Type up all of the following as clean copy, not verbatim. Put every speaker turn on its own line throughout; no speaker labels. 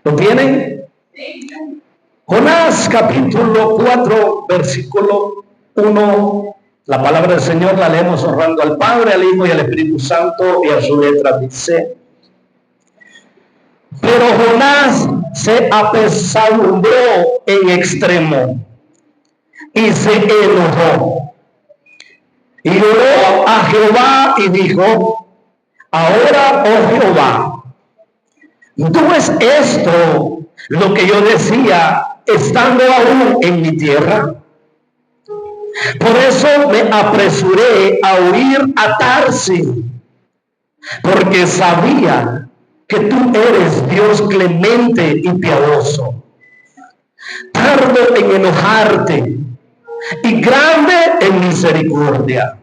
¿Lo tienen? Jonás capítulo 4, versículo 1. La palabra del Señor la leemos honrando al Padre, al Hijo y al Espíritu Santo, y a su letra dice: pero Jonás se apesadumbró en extremo y se enojó y oró a Jehová y dijo: ahora, oh Jehová, ¿no es esto lo que yo decía estando aún en mi tierra? Por eso me apresuré a huir a Tarsis, porque sabía que tú eres Dios clemente y piadoso, tardo en enojarte y grande en misericordia,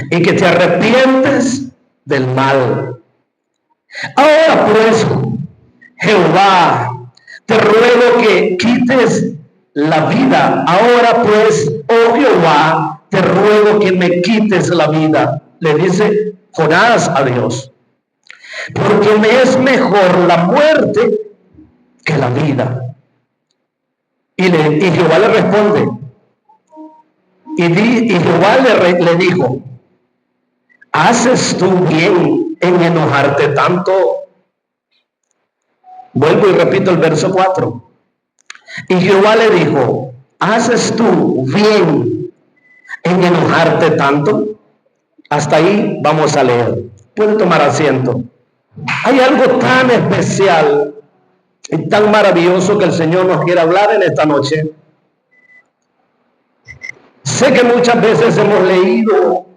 y que te arrepientes del mal. Ahora pues, Jehová, te ruego que quites la vida. Ahora pues, oh Jehová, te ruego que me quites la vida. Le dice Jonás a Dios, porque me es mejor la muerte que la vida. Y Jehová le responde, y Jehová le dijo: ¿haces tú bien en enojarte tanto? Vuelvo y repito el verso 4. Y Jehová le dijo: ¿haces tú bien en enojarte tanto? Hasta ahí vamos a leer. Puede tomar asiento. Hay algo tan especial y tan maravilloso que el Señor nos quiere hablar en esta noche. Sé que muchas veces hemos leído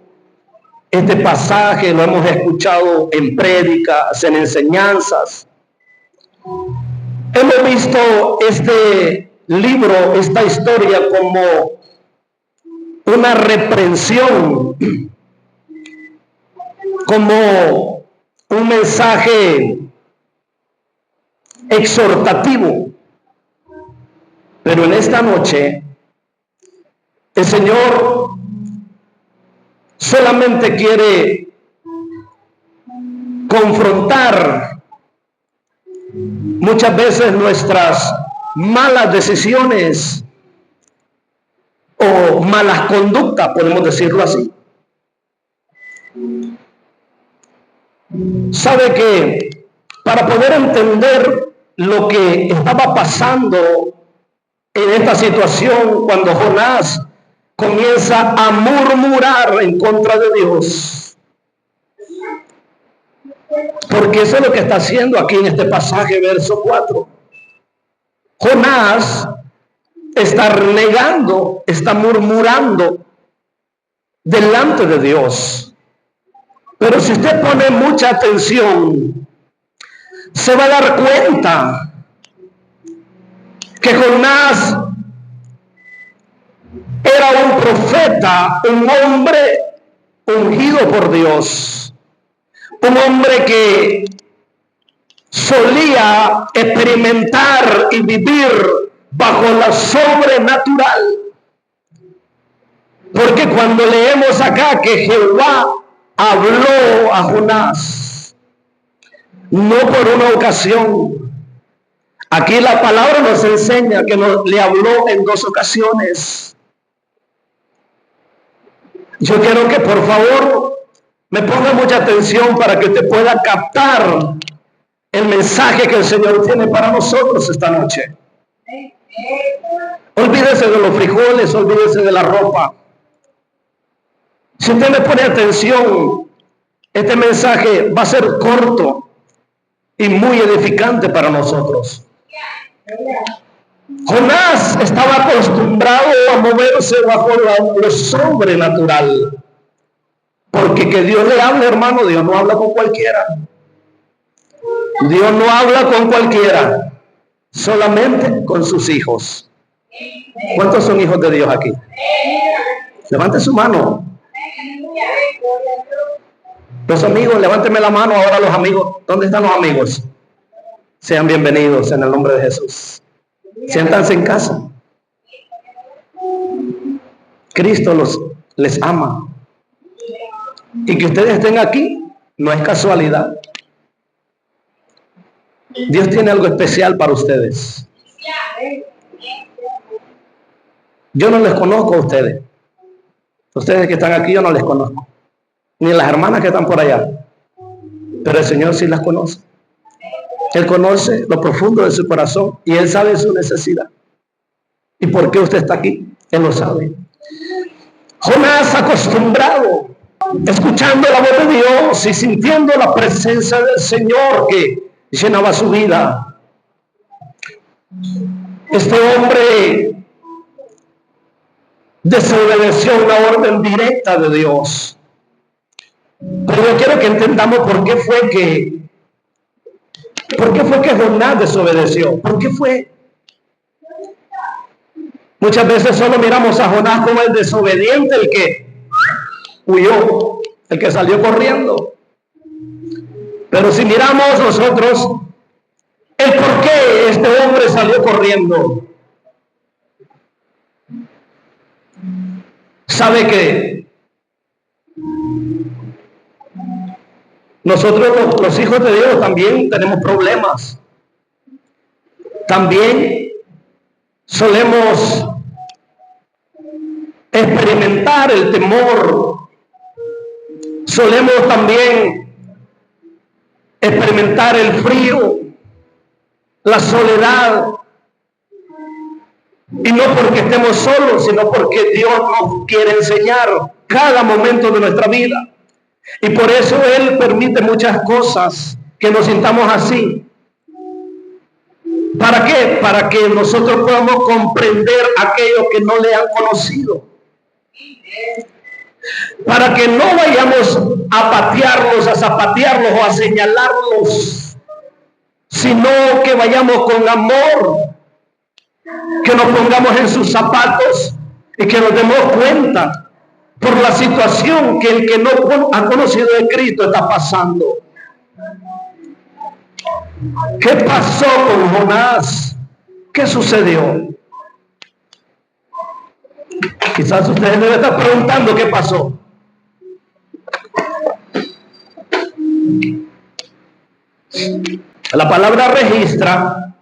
este pasaje, lo hemos escuchado en prédicas, en enseñanzas. Hemos visto este libro, esta historia, como una reprensión, como un mensaje exhortativo. Pero en esta noche el Señor solamente quiere confrontar muchas veces nuestras malas decisiones o malas conductas, podemos decirlo así. Sabe que para poder entender lo que estaba pasando en esta situación, cuando Jonás comienza a murmurar en contra de Dios, porque eso es lo que está haciendo aquí en este pasaje, verso 4. Jonás está renegando, está murmurando delante de Dios. Pero si usted pone mucha atención, se va a dar cuenta que Jonás era un profeta, un hombre ungido por Dios, un hombre que solía experimentar y vivir bajo lo sobrenatural. Porque cuando leemos acá que Jehová habló a Jonás, no por una ocasión. Aquí la palabra nos enseña que le habló en 2 ocasiones. Yo quiero que por favor me ponga mucha atención para que te pueda captar el mensaje que el Señor tiene para nosotros esta noche. Olvídese de los frijoles, olvídese de la ropa. Si usted me pone atención, este mensaje va a ser corto y muy edificante para nosotros. Jonás estaba acostumbrado a moverse bajo lo sobrenatural, porque que Dios le hable, hermano, Dios no habla con cualquiera. Dios no habla con cualquiera, solamente con sus hijos. ¿Cuántos son hijos de Dios aquí? Levante su mano. Los amigos, levánteme la mano ahora los amigos. ¿Dónde están los amigos? Sean bienvenidos en el nombre de Jesús. Siéntanse en casa. Cristo les ama. Y que ustedes estén aquí no es casualidad. Dios tiene algo especial para ustedes. Yo no les conozco a ustedes. Ustedes que están aquí yo no les conozco. Ni las hermanas que están por allá. Pero el Señor sí las conoce. Él conoce lo profundo de su corazón y Él sabe su necesidad. ¿Y por qué usted está aquí? Él lo sabe. Jonás, acostumbrado, escuchando la voz de Dios y sintiendo la presencia del Señor que llenaba su vida. Este hombre desobedeció una orden directa de Dios. Pero yo quiero que entendamos por qué fue que Jonás desobedeció. ¿Por qué fue? Muchas veces solo miramos a Jonás como el desobediente, el que huyó, el que salió corriendo. Pero si miramos nosotros el por qué este hombre salió corriendo, sabe que nosotros los hijos de Dios también tenemos problemas. También solemos experimentar el temor. Solemos también experimentar el frío, la soledad. Y no porque estemos solos, sino porque Dios nos quiere enseñar cada momento de nuestra vida. Y por eso Él permite muchas cosas que nos sintamos así. ¿Para qué? Para que nosotros podamos comprender a aquellos que no le han conocido. Para que no vayamos a patearlos, a zapatearlos o a señalarlos, sino que vayamos con amor, que nos pongamos en sus zapatos y que nos demos cuenta por la situación que el que no ha conocido a Cristo está pasando. ¿Qué pasó con Jonás? ¿Qué sucedió? Quizás ustedes deben estar preguntando qué pasó. La palabra registra,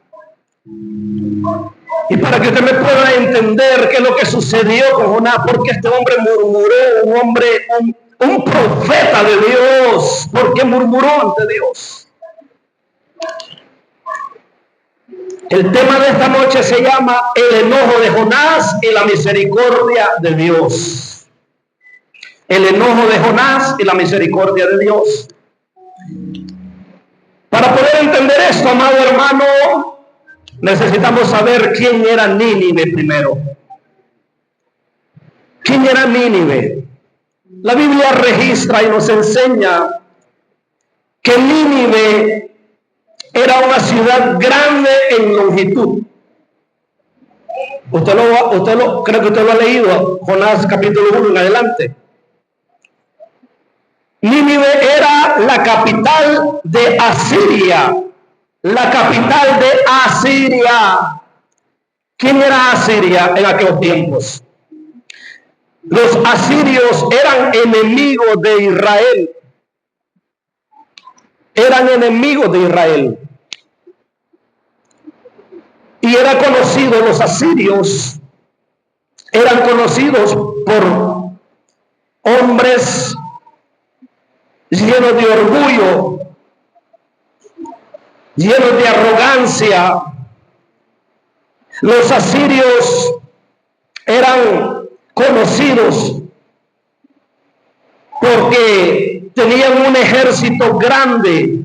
y para que usted me pueda entender qué es lo que sucedió con Jonás, porque este hombre murmuró, un profeta de Dios, porque murmuró ante Dios. El tema de esta noche se llama el enojo de Jonás y la misericordia de Dios. El enojo de Jonás y la misericordia de Dios. Para poder entender esto, amado hermano, necesitamos saber quién era Nínive primero. ¿Quién era Nínive? La Biblia registra y nos enseña que Nínive era una ciudad grande en longitud. Creo que usted lo ha leído, Jonás capítulo 1 en adelante. Nínive era la capital de Asiria. La capital de Asiria. ¿Quién era Asiria en aquellos tiempos? Los asirios eran enemigos de Israel. Eran enemigos de Israel. Y era conocido, los asirios eran conocidos por hombres llenos de orgullo, llenos de arrogancia. Los asirios eran conocidos porque tenían un ejército grande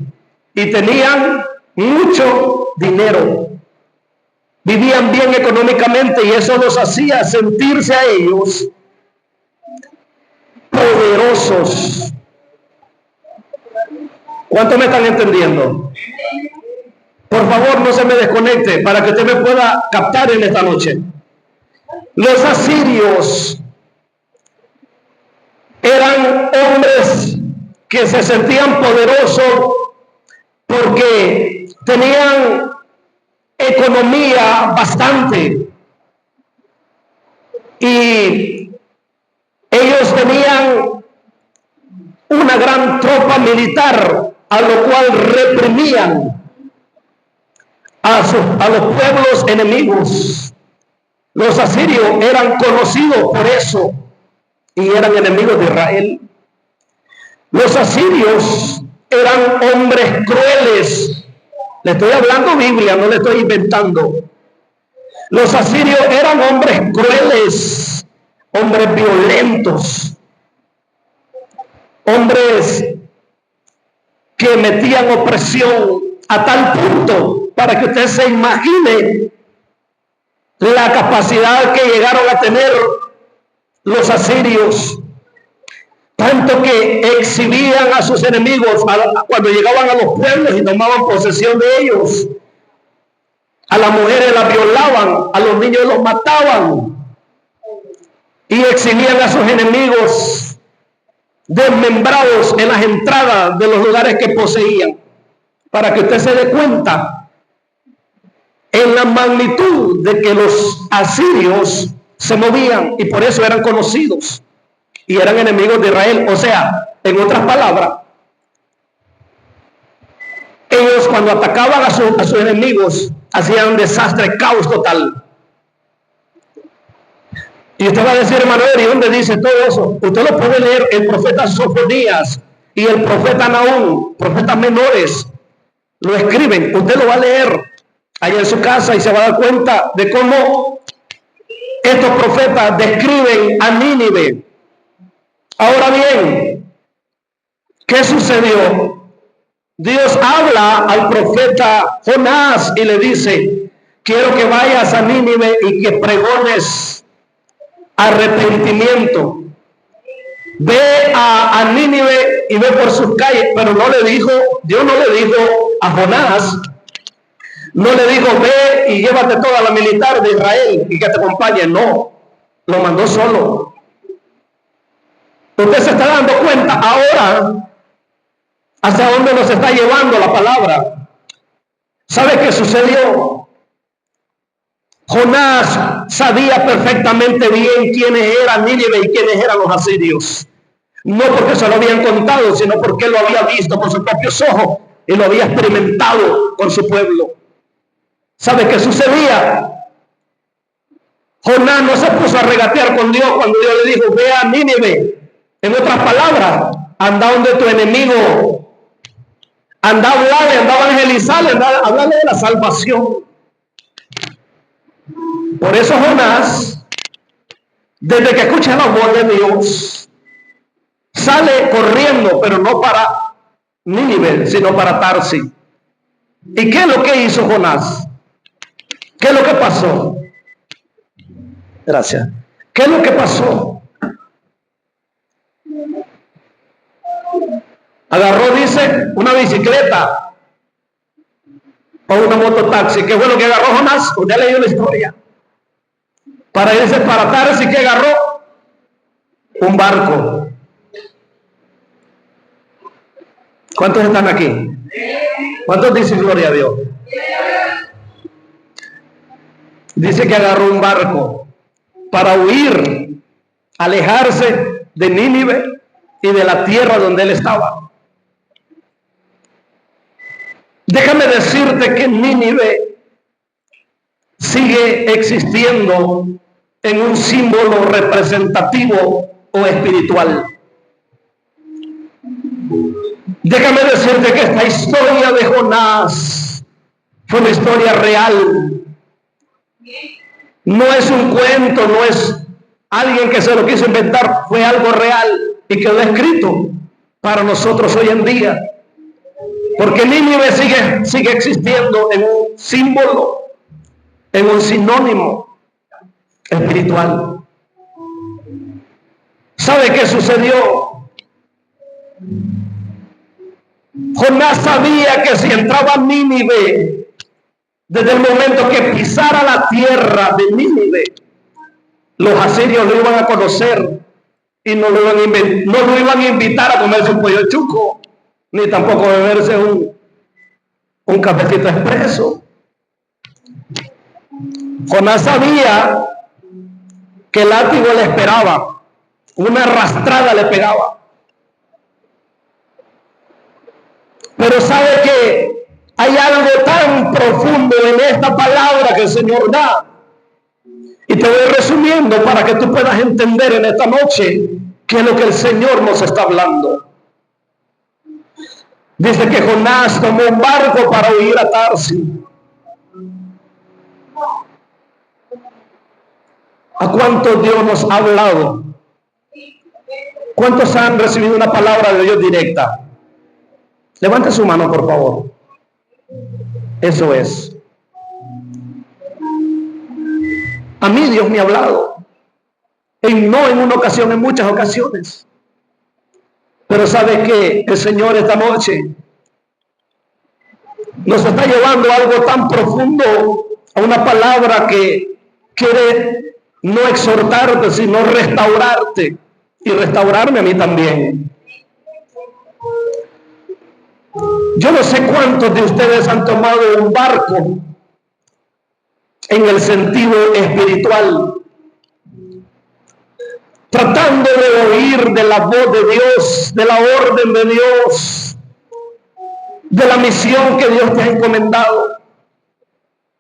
y tenían mucho dinero. Vivían bien económicamente y eso los hacía sentirse a ellos poderosos. ¿Cuántos me están entendiendo? Por favor, no se me desconecte para que usted me pueda captar en esta noche. Los asirios eran hombres que se sentían poderosos porque tenían economía bastante y ellos tenían una gran tropa militar a lo cual reprimían a los pueblos enemigos. Los asirios eran conocidos por eso y eran enemigos de Israel. Los asirios eran hombres crueles. Le estoy hablando Biblia, no le estoy inventando. Los asirios eran hombres crueles, hombres violentos, hombres que metían opresión a tal punto, para que usted se imagine la capacidad que llegaron a tener los asirios, tanto que exhibían a sus enemigos cuando llegaban a los pueblos y tomaban posesión de ellos. A las mujeres las violaban, a los niños los mataban y exhibían a sus enemigos desmembrados en las entradas de los lugares que poseían, para que usted se dé cuenta en la magnitud de que los asirios se movían, y por eso eran conocidos y eran enemigos de Israel. O sea, en otras palabras, ellos cuando atacaban a sus enemigos hacían un desastre, caos total. Y usted va a decir, hermano, ¿y dónde dice todo eso? Usted lo puede leer, el profeta Sofonías y el profeta Nahum, profetas menores, lo escriben. Usted lo va a leer allá en su casa y se va a dar cuenta de cómo estos profetas describen a Nínive. Ahora bien, ¿qué sucedió? Dios habla al profeta Jonás y le dice: quiero que vayas a Nínive y que pregones arrepentimiento. Ve a Nínive y ve por sus calles. Pero no le dijo, Dios no le dijo a Jonás, no le dijo ve y llévate toda la militar de Israel y que te acompañe. No, lo mandó solo. Usted se está dando cuenta ahora hacia dónde nos está llevando la palabra. ¿Sabe qué sucedió? Jonás sabía perfectamente bien quiénes eran Nínive y quiénes eran los asirios. No porque se lo habían contado, sino porque lo había visto con sus propios ojos y lo había experimentado con su pueblo. ¿Sabe qué sucedía? Jonás no se puso a regatear con Dios cuando Dios le dijo ve a Nínive. En otras palabras, anda donde tu enemigo, anda a hablarle, anda a evangelizarle, anda a hablarle de la salvación. Por eso Jonás, desde que escucha la voz de Dios, sale corriendo, pero no para Nínive, sino para Tarsis. ¿Y qué es lo que hizo Jonás? ¿Qué es lo que pasó? Gracias. ¿Qué es lo que pasó? Agarró, dice, una bicicleta o una mototaxi. ¿Qué fue lo que agarró Jonás? Usted ha leído la historia. Para irse para Tarsis, ¿qué agarró? Un barco. ¿Cuántos están aquí? ¿Cuántos dicen gloria a Dios? Dice que agarró un barco para huir, alejarse de Nínive y de la tierra donde él estaba. Déjame decirte que Nínive sigue existiendo en un símbolo representativo o espiritual. Déjame decirte que esta historia de Jonás fue una historia real. No es un cuento, no es alguien que se lo quiso inventar, fue algo real y quedó escrito para nosotros hoy en día. Porque Nínive sigue existiendo en un símbolo, en un sinónimo espiritual. ¿Sabe qué sucedió? Jonás sabía que si entraba a Nínive, desde el momento que pisara la tierra de Nínive, los asirios lo iban a conocer y no lo iban a invitar a comerse un pollo chuco, ni tampoco a beberse un cafecito expreso. Jonás sabía que el látigo le esperaba, una arrastrada le pegaba. Pero sabe que Hay algo tan profundo en esta palabra que el Señor da. Y te voy resumiendo para que tú puedas entender en esta noche qué es lo que el Señor nos está hablando. Dice que Jonás tomó un barco para huir a Tarsis. ¿A cuántos Dios nos ha hablado? ¿Cuántos han recibido una palabra de Dios directa? Levante su mano, por favor. Eso es. A mí Dios me ha hablado. No en una ocasión, en muchas ocasiones. Pero ¿sabe qué? El Señor esta noche nos está llevando a algo tan profundo, a una palabra que quiere no exhortarte, sino restaurarte y restaurarme a mí también. Yo no sé cuántos de ustedes han tomado un barco en el sentido espiritual, tratando de oír de la voz de Dios, de la orden de Dios, de la misión que Dios te ha encomendado,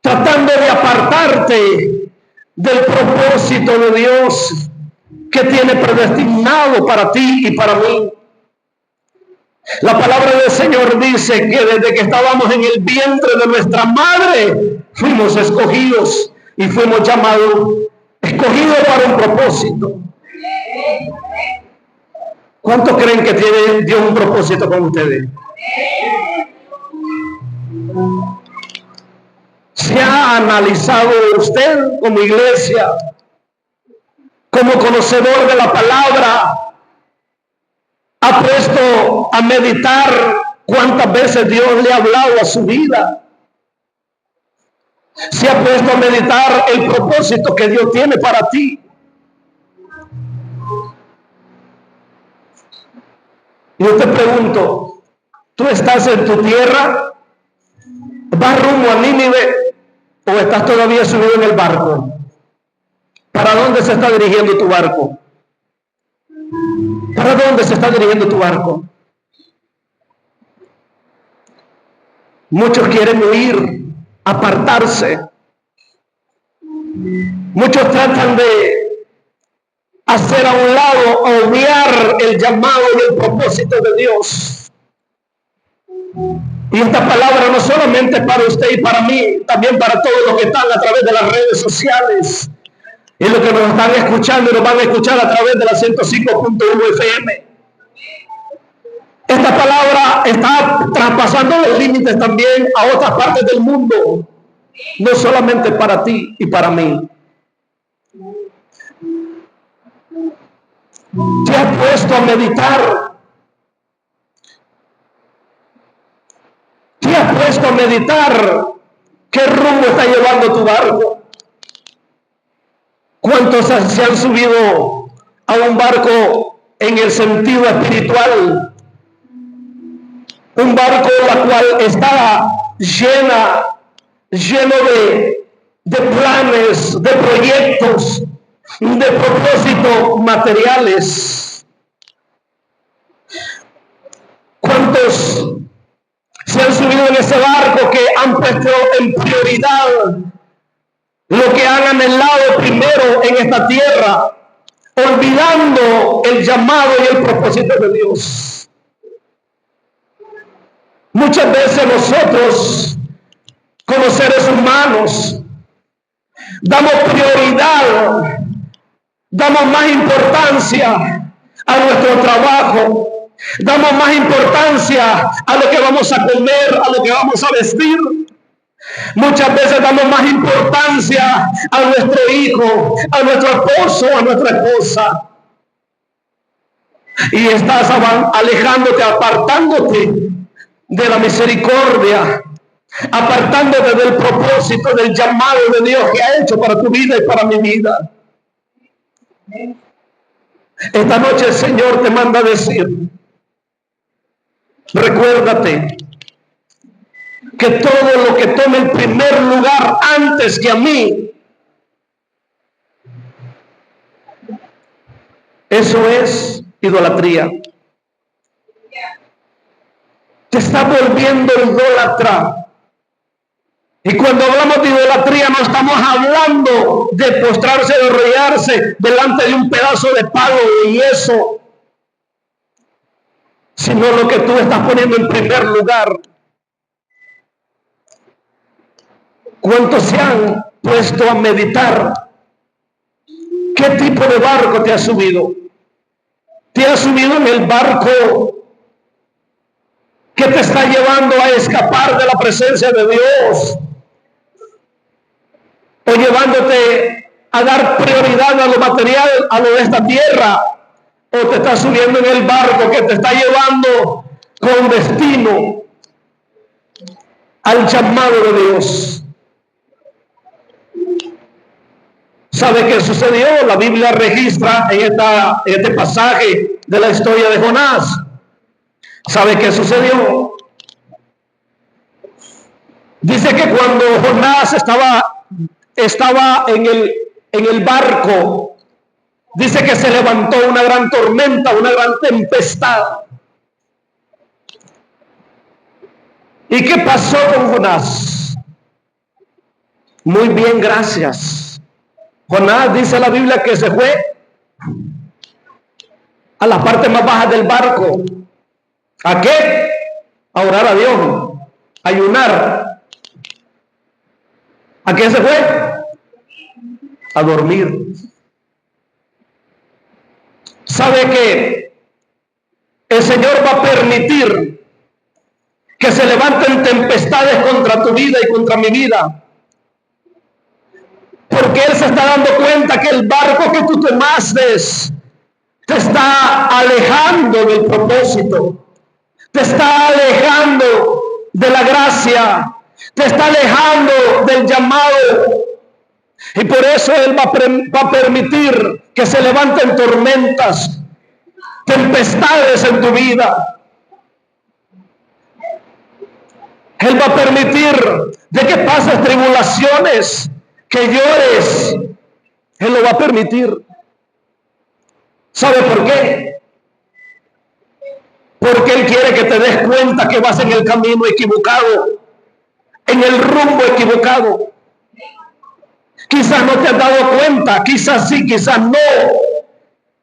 tratando de apartarte del propósito de Dios que tiene predestinado para ti y para mí. La palabra del Señor dice que desde que estábamos en el vientre de nuestra madre, fuimos escogidos y fuimos llamados, escogidos para un propósito. ¿Cuántos creen que tiene Dios un propósito con ustedes? ¿Se ha analizado usted como iglesia, como conocedor de la palabra? ¿Ha puesto a meditar cuántas veces Dios le ha hablado a su vida? ¿Se ha puesto a meditar el propósito que Dios tiene para ti? Yo te pregunto, ¿tú estás en tu tierra? ¿Vas rumbo a Nínive o estás todavía subido en el barco? ¿Para dónde se está dirigiendo tu barco? ¿Para dónde se está dirigiendo tu barco? Muchos quieren huir, apartarse. Muchos tratan de hacer a un lado, obviar el llamado y el propósito de Dios. Y esta palabra no solamente es para usted y para mí, también para todos los que están a través de las redes sociales y los que nos están escuchando y nos van a escuchar a través de la 105.1 FM. Esta palabra está traspasando los límites también a otras partes del mundo, no solamente para ti y para mí. ¿Te has puesto a meditar? ¿Te has puesto a meditar qué rumbo está llevando tu barco? ¿Cuántos se han subido a un barco en el sentido espiritual? Un barco la cual está lleno de planes, de proyectos, de propósitos materiales. ¿Cuántos se han subido en ese barco que han puesto en prioridad lo que han anhelado primero en esta tierra, olvidando el llamado y el propósito de Dios? Muchas veces nosotros, como seres humanos, damos prioridad, damos más importancia a nuestro trabajo, damos más importancia a lo que vamos a comer, a lo que vamos a vestir. Muchas veces damos más importancia a nuestro hijo, a nuestro esposo, a nuestra esposa. Y estás alejándote, apartándote de la misericordia, apartándote del propósito, del llamado de Dios que ha hecho para tu vida y para mi vida. Esta noche el Señor te manda a decir, recuérdate que todo lo que tome el primer lugar antes que a mí, eso es idolatría. Te está volviendo idólatra. Y cuando hablamos de idolatría no estamos hablando de postrarse, de arrodillarse delante de un pedazo de palo de yeso, sino lo que tú estás poniendo en primer lugar. ¿Cuántos se han puesto a meditar? ¿Qué tipo de barco te has subido? ¿Te has subido en el barco que te está llevando a escapar de la presencia de Dios? ¿O llevándote a dar prioridad a lo material, a lo de esta tierra? ¿O te estás subiendo en el barco que te está llevando con destino al llamado de Dios? ¿Sabe qué sucedió? La Biblia registra en este pasaje de la historia de Jonás. ¿Sabe qué sucedió? Dice que cuando Jonás estaba en el barco, dice que se levantó una gran tormenta, una gran tempestad. ¿Y qué pasó con Jonás? Muy bien, gracias. Jonás, dice la Biblia, que se fue a la parte más baja del barco. ¿A qué? A orar a Dios, a ayunar. ¿A qué se fue? A dormir. ¿Sabe que el Señor va a permitir que se levanten tempestades contra tu vida y contra mi vida? Porque Él se está dando cuenta que el barco que tú tomaste te está alejando del propósito, te está alejando de la gracia, te está alejando del llamado. Y por eso Él va a permitir que se levanten tormentas, tempestades en tu vida. Él va a permitir de que pases tribulaciones, que llores. Él lo va a permitir. ¿Sabe por qué? Porque Él quiere que te des cuenta que vas en el camino equivocado, en el rumbo equivocado. Quizás no te has dado cuenta, quizás sí, quizás no.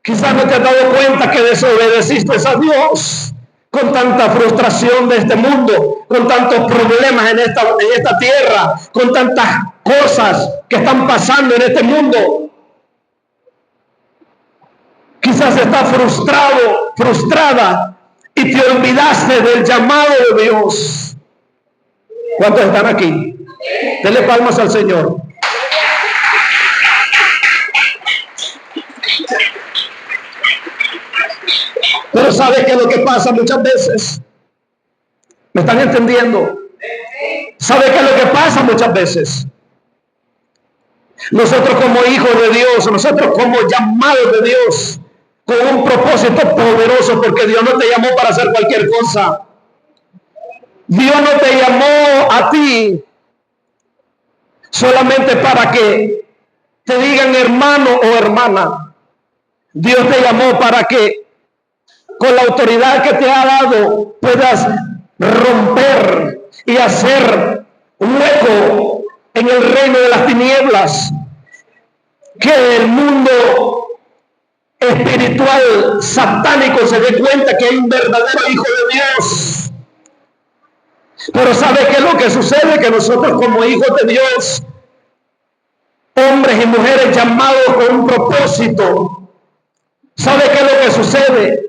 Quizás no te has dado cuenta que desobedeciste a Dios con tanta frustración de este mundo, con tantos problemas en esta tierra, con tantas cosas que están pasando en este mundo. Quizás estás frustrado, frustrada, y te olvidaste del llamado de Dios. ¿Cuántos están aquí? Denle palmas al Señor. Pero ¿sabe qué es lo que pasa muchas veces? ¿Me están entendiendo? ¿Sabe qué es lo que pasa muchas veces? Nosotros como hijos de Dios, nosotros como llamados de Dios, con un propósito poderoso, porque Dios no te llamó para hacer cualquier cosa. Dios no te llamó a ti solamente para que te digan hermano o hermana. Dios te llamó para que con la autoridad que te ha dado puedas romper y hacer un hueco en el reino de las tinieblas, que el mundo espiritual satánico se dé cuenta que hay un verdadero hijo de Dios. Pero ¿sabe qué es lo que sucede? Que nosotros como hijos de Dios, hombres y mujeres llamados con un propósito, ¿sabe qué es lo que sucede?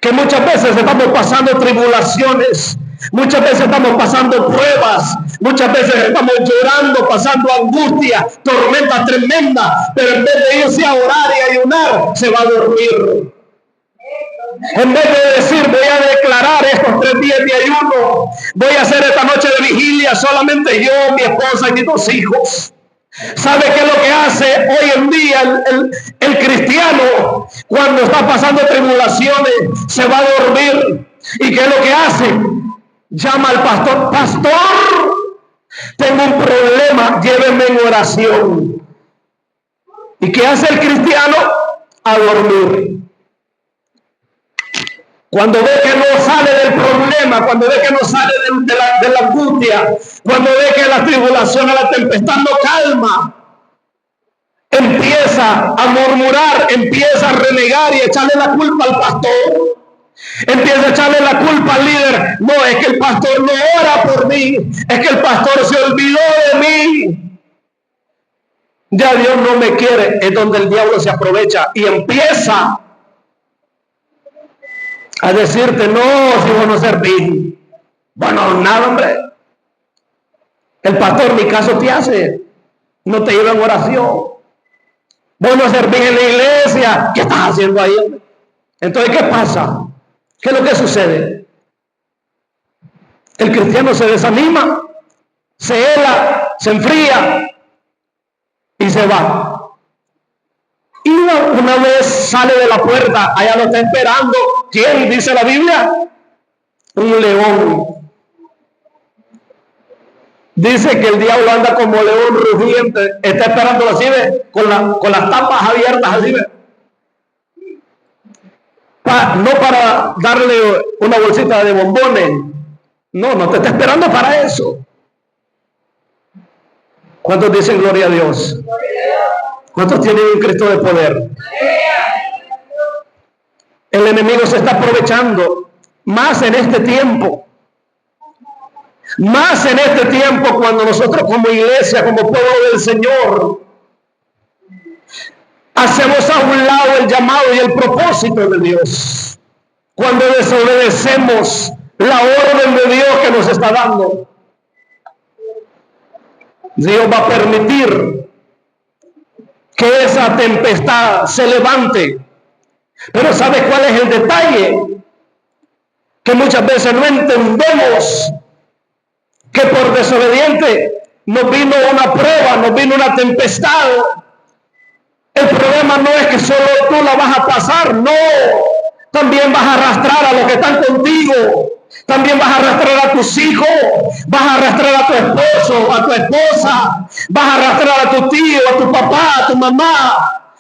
Que muchas veces estamos pasando tribulaciones, muchas veces estamos pasando pruebas, muchas veces estamos llorando, pasando angustia, tormentas tremendas, pero en vez de irse a orar y ayunar, se va a dormir. En vez de decir, voy a declarar estos 3 días de ayuno, voy a hacer esta noche de vigilia solamente yo, mi esposa y mis 2 hijos. ¿Sabe qué es lo que hace hoy en día el cristiano cuando está pasando tribulaciones? Se va a dormir. ¿Y qué es lo que hace? Llama al pastor: pastor, tengo un problema, llévenme en oración. ¿Y qué hace el cristiano? A dormir. cuando ve que no sale del problema, cuando ve que no sale de la angustia, cuando ve que la tribulación o la tempestad no calma, empieza a murmurar, empieza a renegar y echarle la culpa al pastor. Empieza a echarle la culpa al líder. No, es que el pastor no ora por mí, es que el pastor se olvidó de mí. Ya Dios no me quiere. Es donde el diablo se aprovecha y empieza a decirte: no, si vos no servís. Bueno, nada, hombre. El pastor ni caso te hace, no te lleva en oración. Vos no servís en la iglesia. ¿Qué estás haciendo ahí? Entonces, ¿qué pasa? ¿Qué es lo que sucede? El cristiano se desanima, se hela, se enfría y se va. Y una vez sale de la puerta, allá lo está esperando. ¿Quién? Dice la Biblia. Un león. Dice que el diablo anda como león rugiente. Está esperando así, ¿ve? Con las tapas abiertas así, ¿ve? No para darle una bolsita de bombones. No te está esperando para eso. ¿Cuántos dicen gloria a Dios? ¿Cuántos tienen un Cristo de poder? El enemigo se está aprovechando más en este tiempo. Más en este tiempo, cuando nosotros como iglesia, como pueblo del Señor, hacemos a un lado el llamado y el propósito de Dios. Cuando desobedecemos la orden de Dios que nos está dando, Dios va a permitir que esa tempestad se levante. Pero ¿sabe cuál es el detalle? Que muchas veces no entendemos que por desobediente nos vino una prueba, nos vino una tempestad. El problema no es que solo tú la vas a pasar, no. También vas a arrastrar a los que están contigo. También vas a arrastrar a tus hijos, vas a arrastrar a tu esposo, a tu esposa, vas a arrastrar a tu tío, a tu papá, a tu mamá.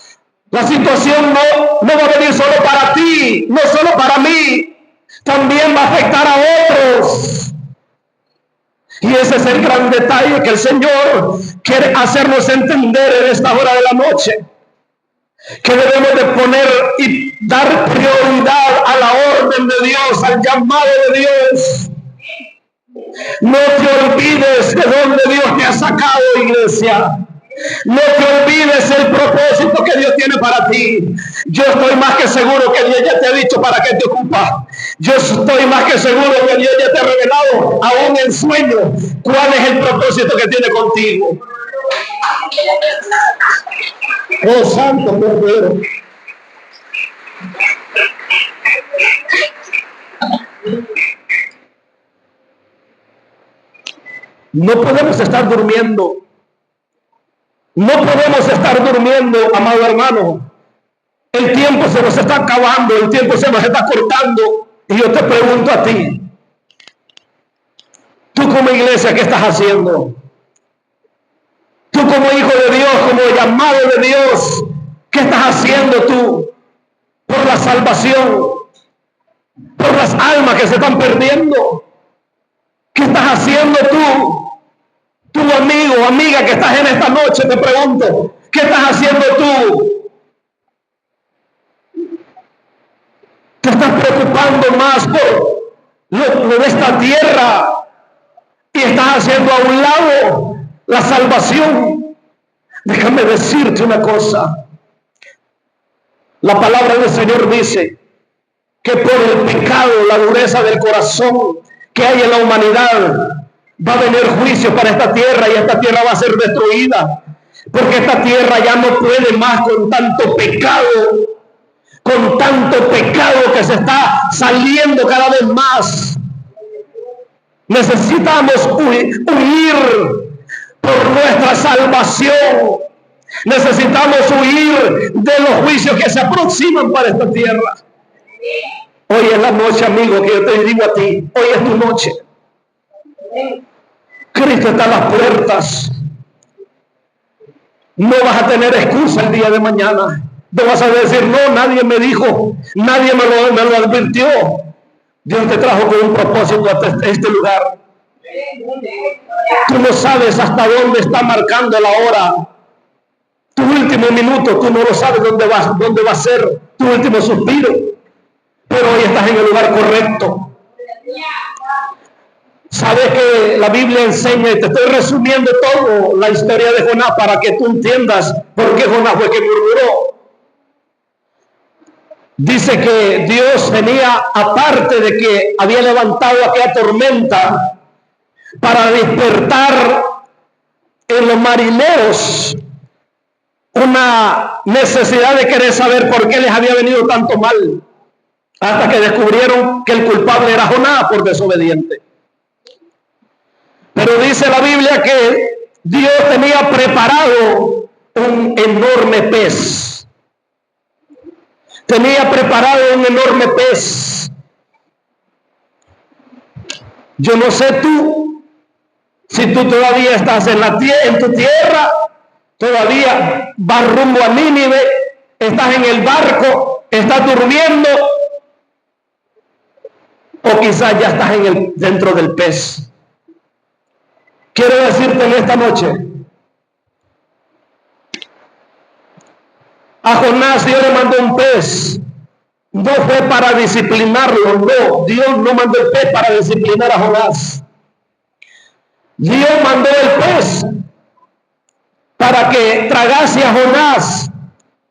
La situación no va a venir solo para ti, no solo para mí, también va a afectar a otros. Y ese es el gran detalle que el Señor quiere hacernos entender en esta hora de la noche. Que debemos de poner y dar prioridad a la orden de Dios, al llamado de Dios. No te olvides de dónde Dios te ha sacado, iglesia. No te olvides el propósito que Dios tiene para ti. Yo estoy más que seguro que Dios ya te ha dicho para qué te ocupa. Yo estoy más que seguro que Dios ya te ha revelado, aún en sueño, cuál es el propósito que tiene contigo. Oh, santo Cordero. No podemos estar durmiendo. No podemos estar durmiendo, amado hermano. El tiempo se nos está acabando, el tiempo se nos está cortando. Y yo te pregunto a ti, tú como iglesia, ¿qué estás haciendo? Tú como hijo de Dios, como llamado de Dios, ¿qué estás haciendo tú por la salvación? Por las almas que se están perdiendo. ¿Qué estás haciendo tú? Tu amigo, amiga que estás en esta noche, te pregunto, ¿qué estás haciendo tú? ¿Te estás preocupando más por lo de esta tierra y estás haciendo a un lado la salvación? Déjame decirte una cosa. La palabra del Señor dice que por el pecado, la dureza del corazón que hay en la humanidad, va a venir juicio para esta tierra y esta tierra va a ser destruida. Porque esta tierra ya no puede más con tanto pecado que se está saliendo cada vez más. Necesitamos huir por nuestra salvación. Necesitamos huir de los juicios que se aproximan para esta tierra. Hoy es la noche, amigo, que yo te digo a ti, hoy es tu noche. Cristo está a las puertas. No vas a tener excusa el día de mañana. No vas a decir, no, nadie me dijo, nadie me lo advirtió. Dios te trajo con un propósito a este lugar. Tú no sabes hasta dónde está marcando la hora. Tu último minuto, tú no lo sabes dónde va a ser tu último suspiro. Pero hoy estás en el lugar correcto. Sabes que la Biblia enseña, y te estoy resumiendo todo la historia de Jonás para que tú entiendas por qué Jonás fue que murmuró. Dice que Dios tenía, aparte de que había levantado aquella tormenta para despertar en los marineros una necesidad de querer saber por qué les había venido tanto mal, hasta que descubrieron que el culpable era Jonás por desobediente. Pero dice la Biblia que Dios tenía preparado un enorme pez. Tenía preparado un enorme pez. Yo no sé tú, si tú todavía estás en tu tierra, todavía vas rumbo a Nínive, estás en el barco, estás durmiendo, o quizás ya estás dentro del pez. Quiero decirte en esta noche, a Jonás Dios le mandó un pez. No fue para disciplinarlo, no. Dios no mandó el pez para disciplinar a Jonás. Dios mandó el pez para que tragase a Jonás,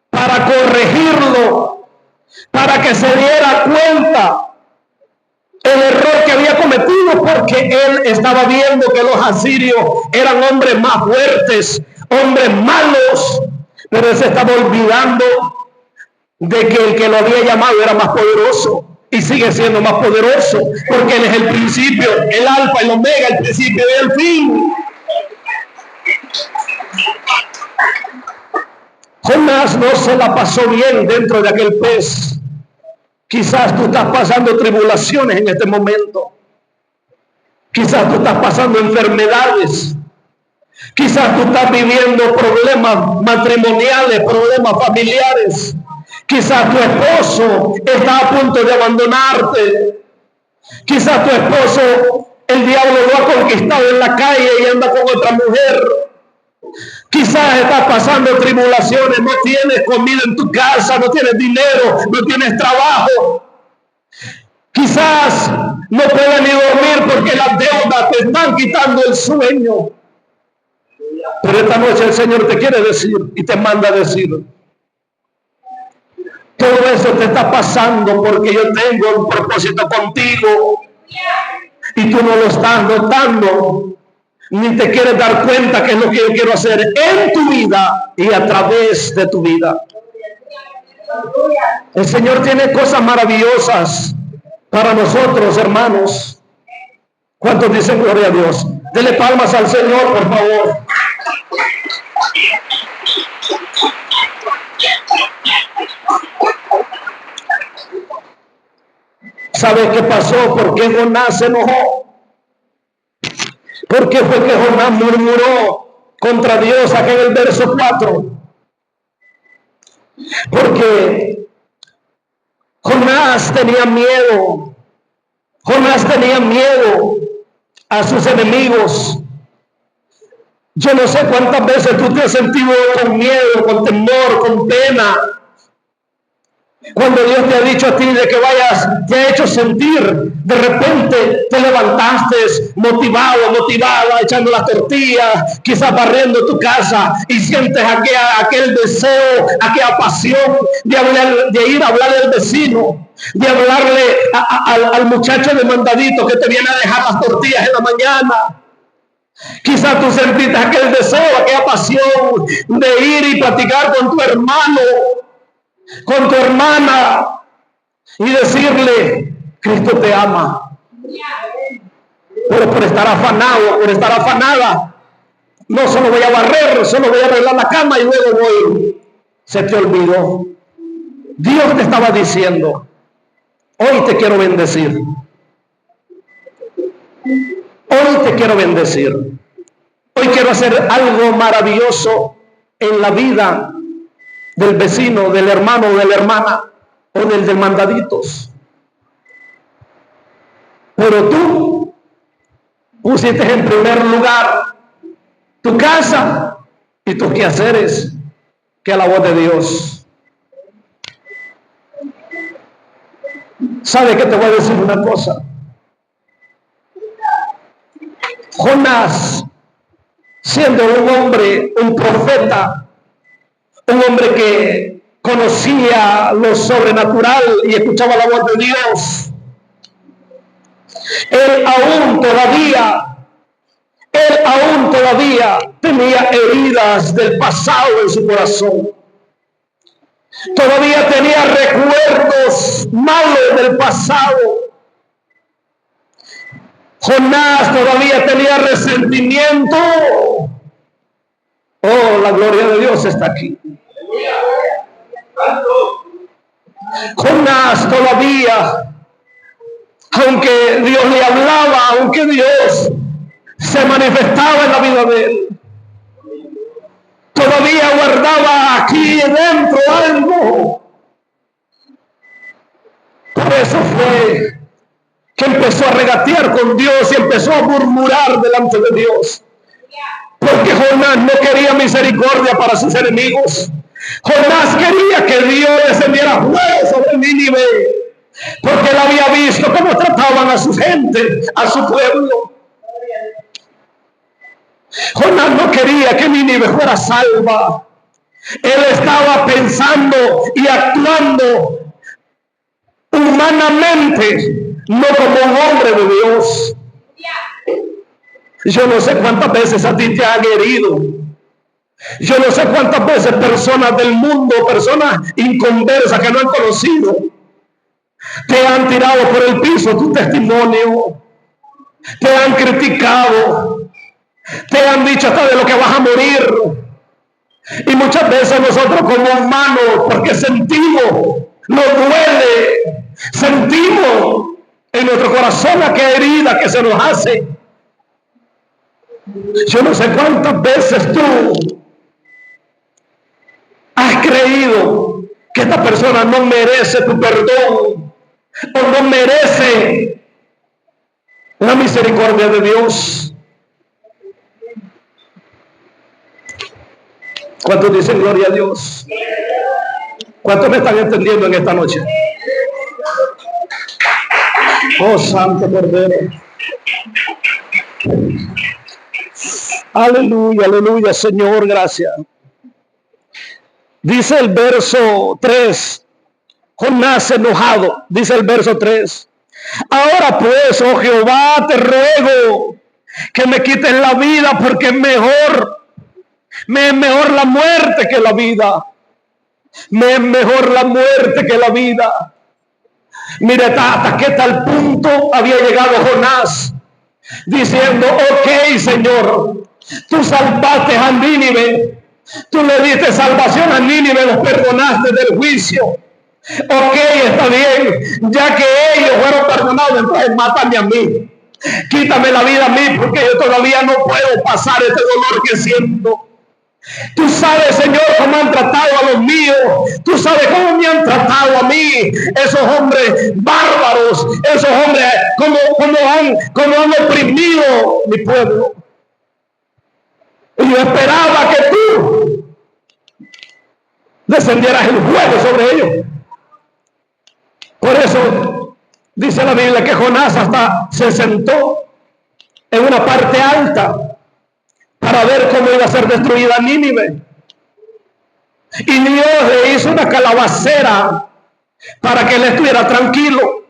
para corregirlo, para que se diera cuenta el error que había cometido, porque él estaba viendo que los asirios eran hombres más fuertes, hombres malos, pero él se estaba olvidando de que el que lo había llamado era más poderoso y sigue siendo más poderoso, porque él es el principio, el alfa, el omega, el principio y el fin. Jonás no se la pasó bien dentro de aquel pez. Quizás tú estás pasando tribulaciones en este momento. Quizás tú estás pasando enfermedades. Quizás tú estás viviendo problemas matrimoniales, problemas familiares. Quizás tu esposo está a punto de abandonarte. Quizás tu esposo, el diablo lo ha conquistado en la calle y anda con otra mujer. Quizás estás pasando tribulaciones, no tienes comida en tu casa, no tienes dinero, no tienes trabajo. Quizás no puedes ni dormir porque las deudas te están quitando el sueño. Pero esta noche el Señor te quiere decir y te manda a decir: todo eso te está pasando porque yo tengo un propósito contigo y tú no lo estás notando, ni te quieres dar cuenta que es lo que yo quiero hacer en tu vida y a través de tu vida. El Señor tiene cosas maravillosas para nosotros, hermanos. ¿Cuántos dicen gloria a Dios? Dele palmas al Señor, por favor. ¿Sabes qué pasó? ¿Por qué Jonás se enojó? ¿Por qué fue que Jonás murmuró contra Dios aquí en el verso 4? Porque Jonás tenía miedo. Jonás tenía miedo a sus enemigos. Yo no sé cuántas veces tú te has sentido con miedo, con temor, con pena. Cuando Dios te ha dicho a ti de que vayas, te ha hecho sentir, de repente te levantaste motivado, motivada, echando las tortillas, quizás barriendo tu casa y sientes aquel deseo, aquella pasión de ir a hablarle al vecino, de hablarle al muchacho de mandadito que te viene a dejar las tortillas en la mañana. Quizás tú sentiste aquel deseo, aquella pasión de ir y platicar con tu hermano, con tu hermana y decirle: Cristo te ama. Pero por estar afanado, por estar afanada, no solo voy a barrer, solo voy a arreglar la cama y luego voy. Se te olvidó. Dios te estaba diciendo: hoy te quiero bendecir. Hoy te quiero bendecir. Hoy quiero hacer algo maravilloso en la vida del vecino, del hermano o de la hermana, o del mandaditos. Pero tú pusiste en primer lugar tu casa y tus quehaceres que a la voz de Dios. ¿Sabe qué te voy a decir una cosa? Jonás, siendo un hombre, un profeta, un hombre que conocía lo sobrenatural y escuchaba la voz de Dios, él aún todavía tenía heridas del pasado en su corazón. Todavía tenía recuerdos malos del pasado. Jonás todavía tenía resentimiento. Oh, la gloria de Dios está aquí. Jonás todavía, aunque Dios le hablaba, aunque Dios se manifestaba en la vida de él, todavía guardaba aquí dentro algo. Por eso fue que empezó a regatear con Dios y empezó a murmurar delante de Dios. Porque Jonás no quería misericordia para sus enemigos. Jonás quería que Dios descendiera fuego sobre Nínive, porque él había visto cómo trataban a su gente, a su pueblo. Jonás no quería que Nínive fuera salva. Él estaba pensando y actuando humanamente, no como un hombre de Dios. Yo no sé cuántas veces a ti te han herido. Yo no sé cuántas veces personas del mundo, personas inconversas que no han conocido, te han tirado por el piso tu testimonio, te han criticado, te han dicho hasta de lo que vas a morir. Y muchas veces nosotros como humanos, porque sentimos, nos duele, sentimos en nuestro corazón aquella herida que se nos hace. Yo no sé cuántas veces tú has creído que esta persona no merece tu perdón o no merece la misericordia de Dios. ¿Cuántos dicen gloria a Dios? ¿Cuántos me están entendiendo en esta noche? Oh, Santo Cordero. Aleluya, aleluya, Señor, gracias. Dice el verso 3, Jonás enojado, dice el verso 3. Ahora pues, oh Jehová, te ruego que me quites la vida, porque es mejor la muerte que la vida. Me es mejor la muerte que la vida. Mire, hasta qué tal punto había llegado Jonás, diciendo, ok, Señor, tú salvaste a Nínive, tú le diste salvación a Nínive, los perdonaste del juicio. Ok, está bien, ya que ellos fueron perdonados, entonces mátame a mí, quítame la vida a mí, porque yo todavía no puedo pasar este dolor que siento. Tú sabes, Señor, cómo han tratado a los míos. Tú sabes cómo me han tratado a mí. Esos hombres bárbaros, esos hombres, cómo han oprimido mi pueblo. Y yo esperaba que tú descendieras el fuego sobre ellos. Por eso dice la Biblia que Jonás hasta se sentó en una parte alta para ver cómo iba a ser destruida Nínive. Y Dios le hizo una calabacera para que él estuviera tranquilo.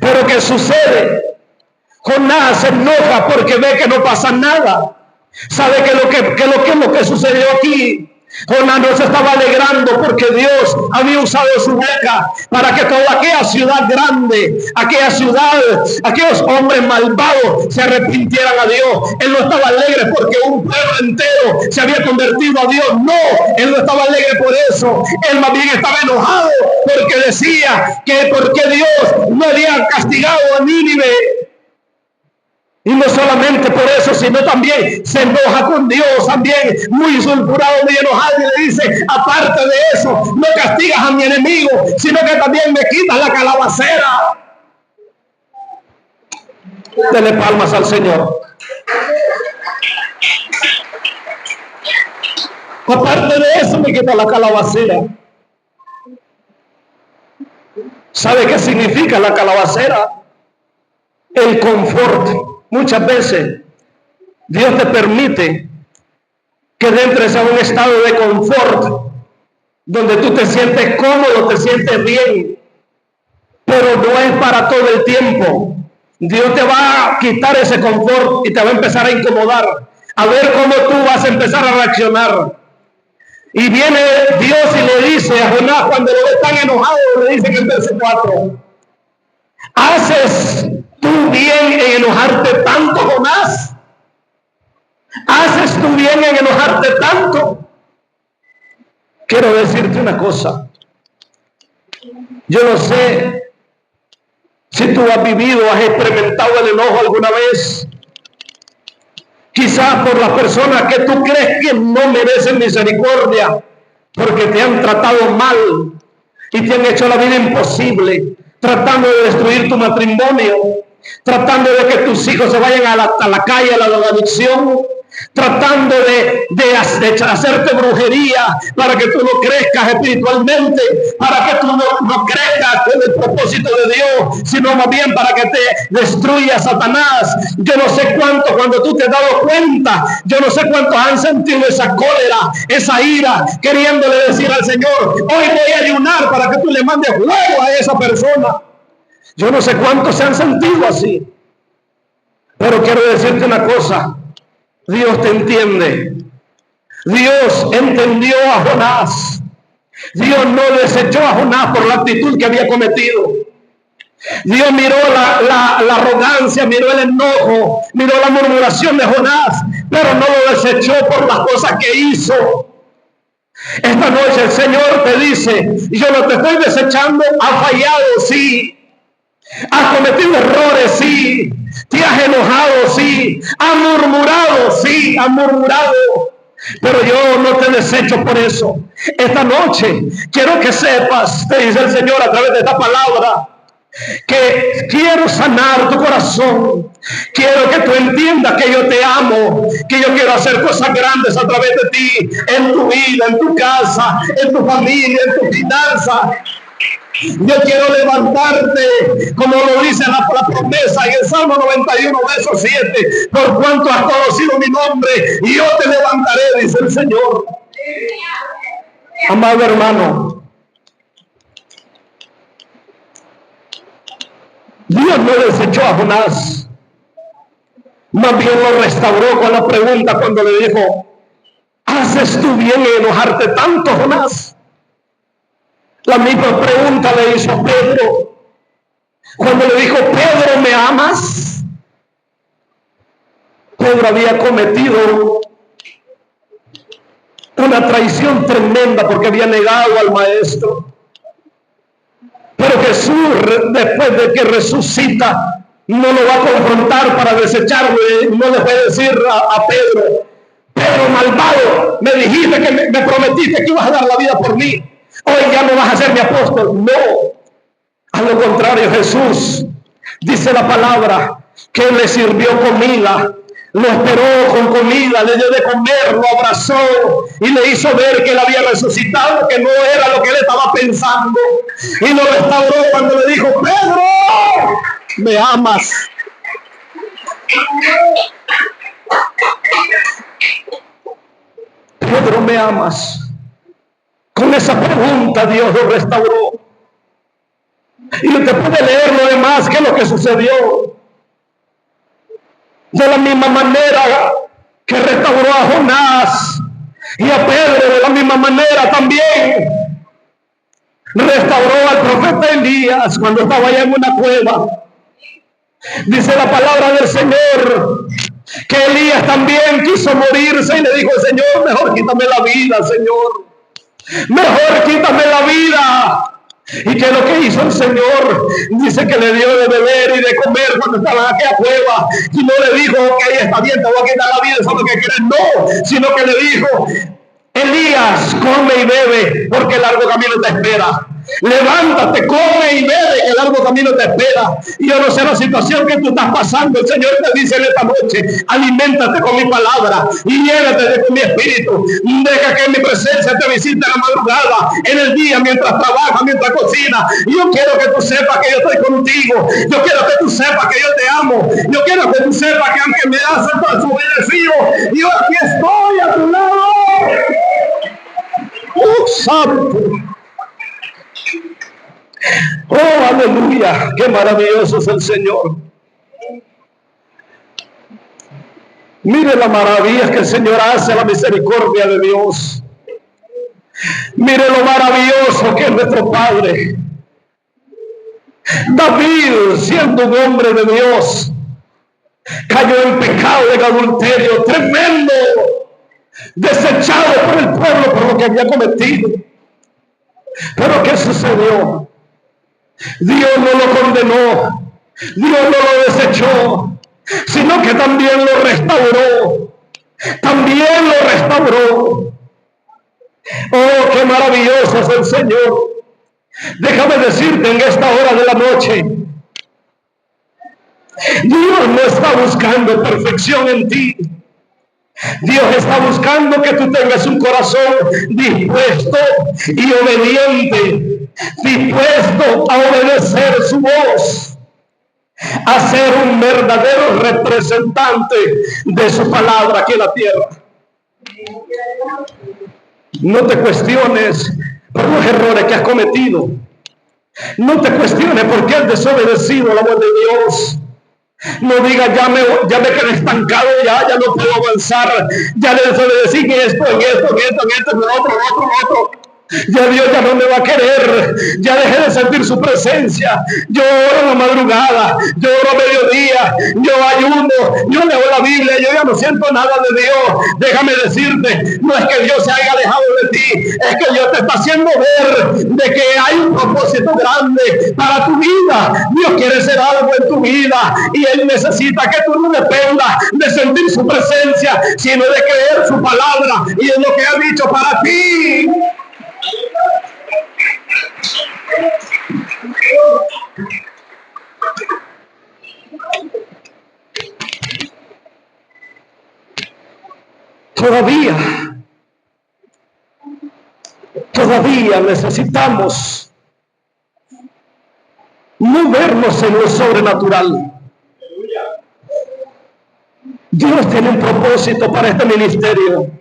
Pero ¿qué sucede? Jonás se enoja porque ve que no pasa nada. ¿Sabe qué es lo que sucedió aquí? Jonás no se estaba alegrando porque Dios había usado su boca para que toda aquella ciudad grande, aquella ciudad, aquellos hombres malvados se arrepintieran a Dios. Él no estaba alegre porque un pueblo entero se había convertido a Dios. No, él no estaba alegre por eso. Él más bien estaba enojado porque decía que porque Dios no había castigado a Nínive. Y no solamente por eso, sino también se enoja con Dios, también muy sulfurado, muy enojado, y le dice, aparte de eso, no castigas a mi enemigo, sino que también me quitas la calabacera. Dele palmas al Señor. Aparte de eso, me quita la calabacera. ¿Sabe qué significa la calabacera? El confort. Muchas veces Dios te permite que entres a un estado de confort donde tú te sientes cómodo, te sientes bien, pero no es para todo el tiempo. Dios te va a quitar ese confort y te va a empezar a incomodar, a ver cómo tú vas a empezar a reaccionar. Y viene Dios y le dice a Jonás, cuando lo ve tan enojado, le dice en el verso 4, ¿haces tú bien en enojarte tanto, Jonás? ¿Haces tú bien en enojarte tanto? Quiero decirte una cosa. Yo no sé si tú has vivido, has experimentado el enojo alguna vez. Quizás por las personas que tú crees que no merecen misericordia, porque te han tratado mal y te han hecho la vida imposible, tratando de destruir tu matrimonio, tratando de que tus hijos se vayan a la calle, a la drogadicción, tratando de hacerte brujería para que tú no crezcas espiritualmente, para que tú no crezcas con el propósito de Dios, sino más bien para que te destruya Satanás. Yo no sé cuánto, cuando tú te has dado cuenta, yo no sé cuántos han sentido esa cólera, esa ira, queriéndole decir al Señor, hoy voy a ayunar para que tú le mandes fuego a esa persona. Yo no sé cuántos se han sentido así, pero quiero decirte una cosa. Dios te entiende. Dios entendió a Jonás. Dios no desechó a Jonás por la actitud que había cometido. Dios miró la arrogancia, miró el enojo, miró la murmuración de Jonás, pero no lo desechó por las cosas que hizo. Esta noche el Señor te dice, yo no te estoy desechando, has fallado, sí. Has cometido errores, sí. Te has enojado, sí. Has murmurado, sí. Has murmurado. Pero yo no te desecho por eso. Esta noche quiero que sepas, te dice el Señor a través de esta palabra, que quiero sanar tu corazón. Quiero que tú entiendas que yo te amo, que yo quiero hacer cosas grandes a través de ti, en tu vida, en tu casa, en tu familia, en tu finanza. Yo quiero levantarte, como lo dice la promesa en el Salmo 91, verso 7. Por cuanto has conocido mi nombre, yo te levantaré, dice el Señor. Amado hermano, Dios no desechó a Jonás, más bien lo restauró con la pregunta cuando le dijo, ¿haces tú bien en enojarte tanto, Jonás? La misma pregunta le hizo a Pedro cuando le dijo, Pedro, ¿me amas? Pedro había cometido una traición tremenda porque había negado al maestro. Pero Jesús, después de que resucita, no lo va a confrontar para desecharlo. No le puede decir a Pedro, Pedro malvado, me dijiste que me prometiste que ibas a dar la vida por mí. Hoy ya no vas a ser mi apóstol. No, a lo contrario, Jesús dice la palabra que él le sirvió comida, lo esperó con comida, le dio de comer, lo abrazó y le hizo ver que él había resucitado, que no era lo que él estaba pensando, y lo restauró cuando le dijo, Pedro, ¿me amas? Pedro, ¿me amas? Con esa pregunta Dios lo restauró. Y usted puede leer lo demás, que es lo que sucedió. De la misma manera que restauró a Jonás y a Pedro, de la misma manera también restauró al profeta Elías cuando estaba allá en una cueva. Dice la palabra del Señor que Elías también quiso morirse y le dijo, Señor, mejor quítame la vida, Señor. Mejor quítame la vida. ¿Y qué es lo que hizo el Señor? Dice que le dio de beber y de comer cuando estaba en aquella cueva. Y no le dijo, ok, está bien, te voy a quitar la vida, eso es lo que quieres. No, sino que le dijo, Elías, come y bebe, porque el largo camino te espera. Levántate, come y bebe, que el largo camino te espera. Y yo no sé la situación que tú estás pasando. El Señor te dice en esta noche, aliméntate con mi palabra y llénate con mi espíritu. Deja que mi presencia te visite en la madrugada, en el día, mientras trabajas, mientras cocinas. Y yo quiero que tú sepas que yo estoy contigo. Yo quiero que tú sepas que yo te amo. Yo quiero que tú sepas que aunque me has desobedecido, yo aquí estoy a tu lado. ¡Oh, santo! Oh, aleluya, qué maravilloso es el Señor. Mire las maravillas que el Señor hace, la misericordia de Dios. Mire lo maravilloso que es nuestro Padre. David, siendo un hombre de Dios, cayó en pecado, en adulterio tremendo, desechado por el pueblo por lo que había cometido. Pero ¿qué sucedió? Dios no lo condenó, Dios no lo desechó, sino que también lo restauró, Oh, qué maravilloso es el Señor. Déjame decirte en esta hora de la noche, Dios no está buscando perfección en ti. Dios está buscando que tú tengas un corazón dispuesto y obediente, dispuesto a obedecer su voz, a ser un verdadero representante de su palabra aquí en la tierra. No te cuestiones por los errores que has cometido. No te cuestiones por qué has desobedecido la voz de Dios. No digas, ya me quedé estancado, ya no puedo avanzar, ya le desobedecí en esto, en otro. Ya Dios ya no me va a querer, ya dejé de sentir su presencia. Yo oro en la madrugada, yo oro a mediodía, yo ayuno, yo leo la Biblia, yo ya no siento nada de Dios. Déjame decirte, no es que Dios se haya alejado de ti, es que Dios te está haciendo ver de que hay un propósito grande para tu vida. Dios quiere hacer algo en tu vida y Él necesita que tú no dependas de sentir su presencia, sino de creer su palabra y en lo que ha dicho para ti. Todavía necesitamos movernos en lo sobrenatural. Dios tiene un propósito para este ministerio.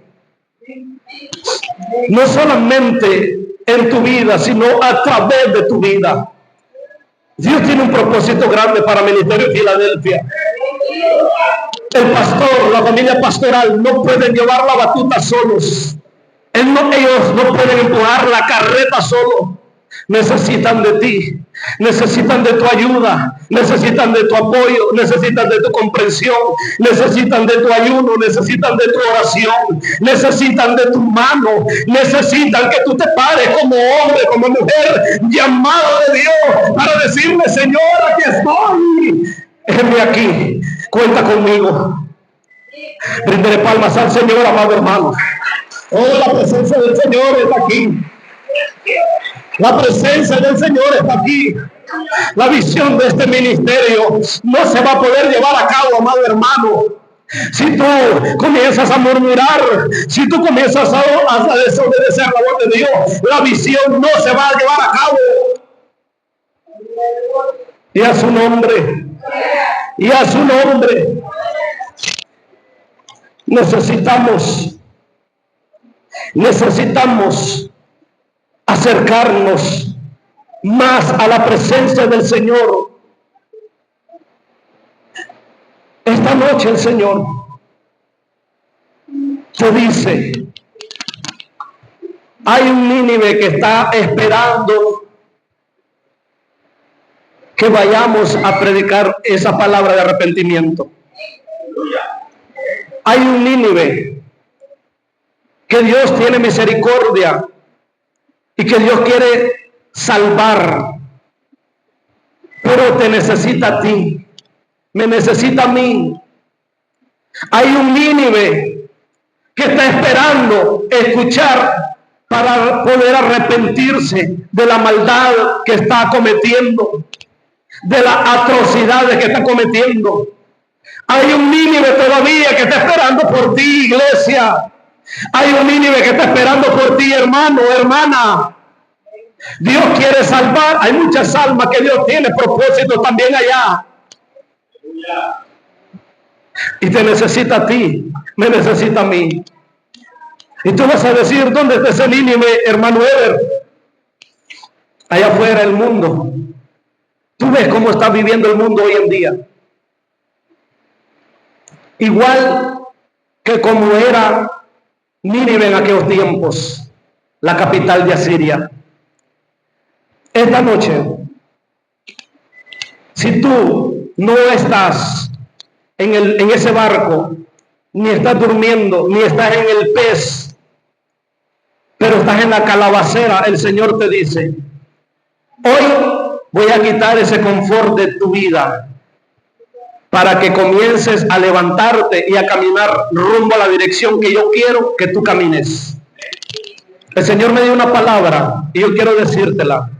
No solamente en tu vida, sino a través de tu vida. Dios tiene un propósito grande para el Ministerio de Filadelfia. El pastor, la familia pastoral no pueden llevar la batuta solos. Ellos no pueden empujar la carreta solos. Necesitan de ti, necesitan de tu ayuda, necesitan de tu apoyo, necesitan de tu comprensión, necesitan de tu ayuno, necesitan de tu oración, necesitan de tu mano, necesitan que tú te pares como hombre, como mujer, llamado de Dios, para decirle, Señor, aquí estoy, heme aquí, cuenta conmigo. Brindaré palmas al Señor, amado hermano. Oh, la presencia del Señor está aquí. La presencia del Señor está aquí. La visión de este ministerio no se va a poder llevar a cabo, amado hermano, si tú comienzas a murmurar, si tú comienzas a desobedecer la voz de Dios. La visión no se va a llevar a cabo. Y a su nombre, necesitamos acercarnos más a la presencia del Señor. Esta noche el Señor te dice, hay un Nínive que está esperando que vayamos a predicar esa palabra de arrepentimiento. Hay un Nínive que Dios tiene misericordia y que Dios quiere salvar, pero te necesita a ti, me necesita a mí. Hay un Nínive que está esperando escuchar para poder arrepentirse de la maldad que está cometiendo, de las atrocidades que está cometiendo. Hay un Nínive todavía que está esperando por ti, iglesia. Hay un Nínive que está esperando por ti, hermano, hermana. Dios quiere salvar. Hay muchas almas que Dios tiene propósito también allá. Y te necesita a ti, me necesita a mí. Y tú vas a decir, ¿dónde está ese Nínive, hermano Ever? Allá afuera el mundo. Tú ves cómo está viviendo el mundo hoy en día. Igual que como era Nínive en aquellos tiempos, la capital de Asiria. Esta noche, si tú no estás en ese barco, ni estás durmiendo, ni estás en el pez, pero estás en la calabacera, el Señor te dice, hoy voy a quitar ese confort de tu vida para que comiences a levantarte y a caminar rumbo a la dirección que yo quiero que tú camines. El Señor me dio una palabra y yo quiero decírtela.